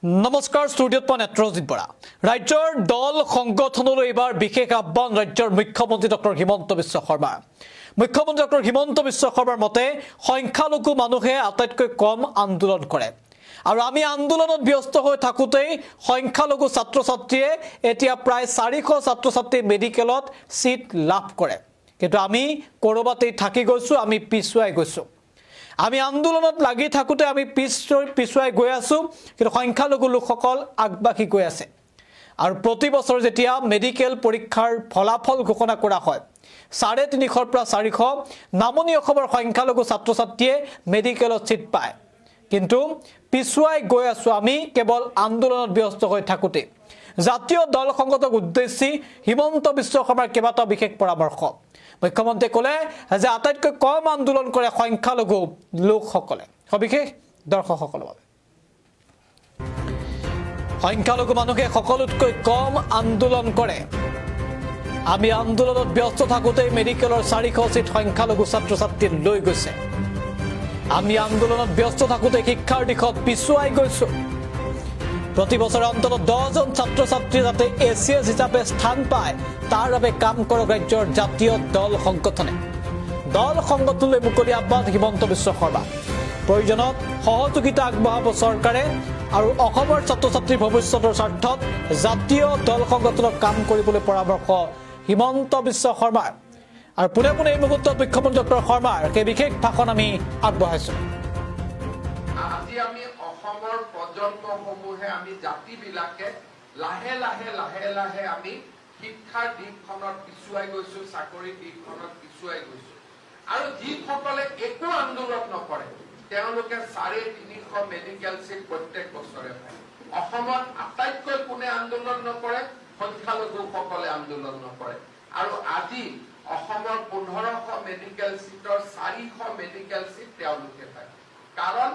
নমস্কাৰ ষ্টুডিঅ'ত মই নেত্ৰজিৎ বৰা ৰাজ্যৰ দল সংগঠনলৈ এবাৰ বিশেষ আহ্বান ৰাজ্যৰ মুখ্যমন্ত্ৰী ডক্টৰ হিমন্ত বিশ্ব শৰ্মা মুখ্যমন্ত্ৰী ডক্টৰ হিমন্ত বিশ্ব শৰ্মাৰ মতে সংখ্যালঘু মানুহে আটাইতকৈ কম আন্দোলন কৰে আৰু আমি আন্দোলনত ব্যস্ত হৈ থাকোতেই সংখ্যালঘু ছাত্ৰ ছাত্ৰীয়ে এতিয়া প্ৰায় 400 ছাত্ৰ ছাত্ৰী মেডিকেলত সিট লাভ কৰে কিন্তু আমি কৰবাতেই থাকি গৈছো আমি পিছুৱাই গৈছো আমি আন্দোলনত লাগি থাকোতে আমি পিছুৱাই গৈ আছো কিন্তু সংখ্যালঘু লোকসকল আগবাঢ়ি গৈ আছে আৰু প্ৰতি বছৰ যেতিয়া মেডিকেল পৰীক্ষাৰ ফলাফল ঘোষণা কৰা হয় 350 পৰা 400 নামনি অসমৰ সংখ্যালঘু ছাত্ৰ ছাত্ৰীয়ে মেডিকেলত সিট পায় কিন্তু পিছুৱাই গৈ আছো আমি কেৱল আন্দোলনত ব্যস্ত হৈ থাকোতে জাতীয় দল সংগঠনক উদ্দেশ্যি হিমন্ত বিশ্ব শৰ্মাৰ কেইবাটাও বিশেষ পৰামৰ্শ মুখ্যমন্ত্ৰী কলে যে আটাইতকৈ কম আন্দোলন কৰে সংখ্যালঘু লোকসকলে সবিশেষ দৰ্শকসকলৰ বাবে সংখ্যালঘু মানুহে সকলোতকৈ কম আন্দোলন কৰে আমি আন্দোলনত ব্যস্ত থাকোতে মেডিকেলৰ 400 সিট সংখ্যালঘু ছাত্ৰ ছাত্ৰী লৈ গৈছে আমি আন্দোলনত ব্যস্ত থাকোতে শিক্ষাৰ দিশত পিছুৱাই গৈছো প্ৰতি বছৰ অন্তত 10 জন ছাত্ৰ ছাত্ৰী যাতে এছিএছ হিচাপে স্থান পায় তাৰ বাবে কাম কৰক ৰাজ্যৰ জাতীয় দল সংগঠনলৈ মুকলি আহ্বান হিমন্ত বিশ্ব শৰ্মা প্ৰয়োজনত সহযোগিতা আগবঢ়াব চৰকাৰে আৰু অসমৰ ছাত্ৰ ছাত্ৰীৰ ভৱিষ্যতৰ স্বাৰ্থত জাতীয় দল সংগঠনক কাম কৰিবলৈ পৰামৰ্শ হিমন্ত বিশ্ব শৰ্মাৰ আৰু পুনে এই মুহূৰ্তত মুখ্যমন্ত্ৰী ডক্টৰ শৰ্মাৰ কে বিশেষ ভাষণ আমি আগবঢ়াইছো আজি আমি অসমৰ প্ৰজন্মসমূহে আমি জাতিবিলাকে লাহে লাহে আমি শিক্ষাৰ দিশখনত পিছুৱাই গৈছো চাকৰিৰ দিশখনত পিছুৱাই গৈছো আৰু যিসকলে একো আন্দোলন নকৰে তেওঁলোকে 350 মেডিকেল সিট প্ৰত্যেক বছৰে পায় অসমত আটাইতকৈ কোনে আন্দোলন নকৰে সংখ্যালঘুসকলে আন্দোলন নকৰে আৰু আজি অসমৰ 1500 মেডিকেল সিটৰ 400 মেডিকেল সিট তেওঁলোকে পায় কাৰণ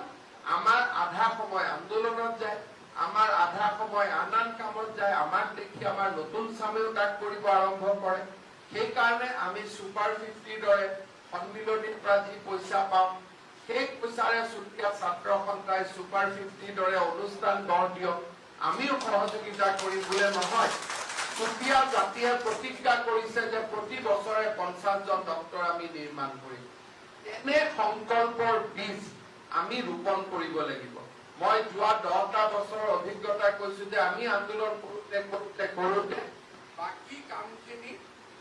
আমাৰ আধা সময় আন্দোলনত যায় আমাৰ আধা সময় আনান কামত যায় আমাক দেখি আমাৰ নতুন চামেও তাক কৰিব আৰম্ভ কৰে সেই কাৰণে আমি সুপাৰ 50 দৰে সন্মিলনীৰ পৰা যি পইচা পাওঁ সেই পইচাৰে সুকিয়া ছাত্ৰ সন্থাই সুপাৰ 50 দৰে অনুষ্ঠান গঢ় দিয়ক আমিও সহযোগিতা কৰিবলৈ নহয় সুকিয়া জাতিয়ে প্ৰতিজ্ঞা কৰিছে যে প্ৰতি বছৰে 50 জন ডক্টৰ আমি নিৰ্মাণ কৰিম এনে সংকল্পৰ বীজ আমি ৰোপণ কৰিব লাগিব মই যোৱা 10টা বছৰৰ অভিজ্ঞতা কৈছো যে আমি আন্দোলন কৰোতে বাকি কামখিনি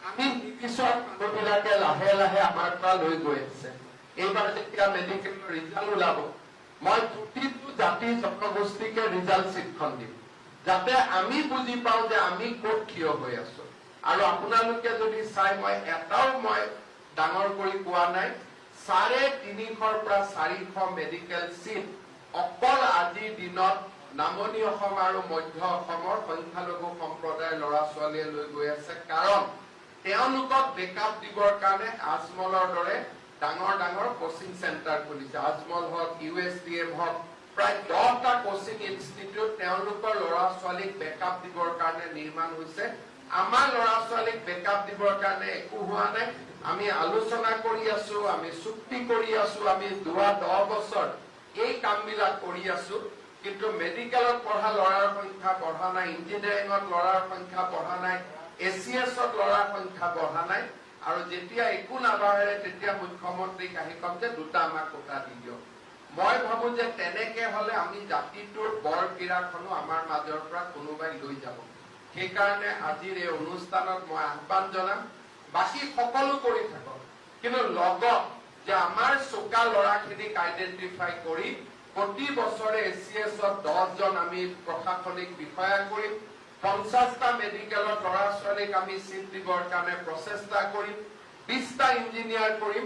আমি নিৰ্দিষ্ট মানুহবিলাকে লাহে আমাৰ পৰা লৈ গৈ আছে এইবাৰ যেতিয়া মেডিকেলৰ ৰিজাল্ট ওলাব মই প্ৰতিটো জাতি জনগোষ্ঠীকে ৰিজাল্ট চিটখন দিম যাতে আমি বুজি পাওঁ যে আমি ক'ত থিয় হৈ আছো আৰু আপোনালোকে যদি চাই মই এটাও মই ডাঙৰ কৰি কোৱা নাই 350 পৰা 400 মেডিকেল সিট অকল আজিৰ দিনত নামনি অসম আৰু মধ্য অসমৰ সংখ্যালঘু সম্প্ৰদায়ৰ ল'ৰা ছোৱালীয়ে লৈ গৈ আছে কাৰণ তেওঁলোকক বেকআপ দিবৰ কাৰণে আজমলৰ দৰে ডাঙৰ কোচিং চেণ্টাৰ খুলিছে আজমল হওক ইউএছডিএম হওক প্ৰায় 10টা কোচিং ইনষ্টিটিউট তেওঁলোকৰ ল'ৰা ছোৱালীক বেকআপ দিবৰ কাৰণে নিৰ্মাণ হৈছে আমাৰ ল'ৰা ছোৱালীক বেকআপ দিবৰ কাৰণে একো হোৱা নাই আমি আলোচনা কৰি আছো আমি চুক্তি কৰি আছো আমি 10 বছৰ এই কামবিলাক কৰি আছো কিন্তু মেডিকেলত পঢ়া ল'ৰাৰ সংখ্যা বঢ়া নাই ইঞ্জিনিয়াৰিঙত ল'ৰাৰ সংখ্যা বঢ়া নাই এছিএছত ল'ৰাৰ সংখ্যা বঢ়া নাই আৰু যেতিয়া একো নাবাঢ়ে তেতিয়া মুখ্যমন্ত্ৰীক আহি কম যে দুটা আমাক কোটা দি দিয়ক মই ভাবো যে তেনেকে হলে আমি জাতিটোৰ বৰ পীড়াখনো আমাৰ মাজৰ পৰা কোনোবাই লৈ যাব সেইকাৰণে আজিৰ এই অনুষ্ঠানত মই আহ্বান জনাম বাকি সকলো কৰি থাকক কিন্তু লগত যে আমাৰ চোকা ল'ৰাখিনিক আইডেন্টিফাই কৰি প্ৰতি বছৰে এছিএছত 10 জন আমি প্ৰশাসনিক বিষয়া কৰিম 50টা মেডিকেলত ল'ৰা ছোৱালীক আমি সিট দিবৰ কাৰণে প্ৰচেষ্টা কৰিম 20টা ইঞ্জিনিয়াৰ কৰিম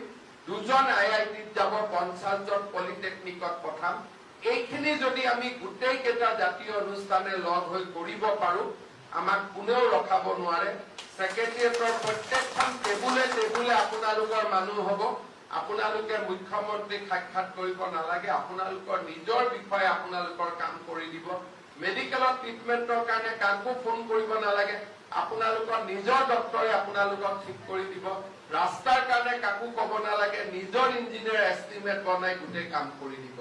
2 জন আইআইটিত যাব 50 জন পলিটেকনিকত পঠাম এইখিনি যদি আমি গোটেই কেইটা জাতীয় অনুষ্ঠানে লগ হৈ কৰিব পাৰো আমাক কোনেও ৰখাব নোৱাৰে সেক্ৰেটাৰিয়েটৰ প্ৰত্যেকখন টেবুলে আপোনালোকৰ মানুহ হ'ব আপোনালোকে মুখ্যমন্ত্ৰীক সাক্ষাৎ কৰিব নালাগে আপোনালোকৰ নিজৰ বিষয়ে আপোনালোকৰ কাম কৰি দিব মেডিকেলৰ ট্ৰিটমেন্টৰ কাৰণে কাকো ফোন কৰিব নালাগে আপোনালোকৰ নিজৰ ডক্টৰে আপোনালোকক ঠিক কৰি দিব ৰাস্তাৰ কাৰণে কাকো ক'ব নালাগে নিজৰ ইঞ্জিনিয়াৰ এষ্টিমেট বনাই গোটেই কাম কৰি দিব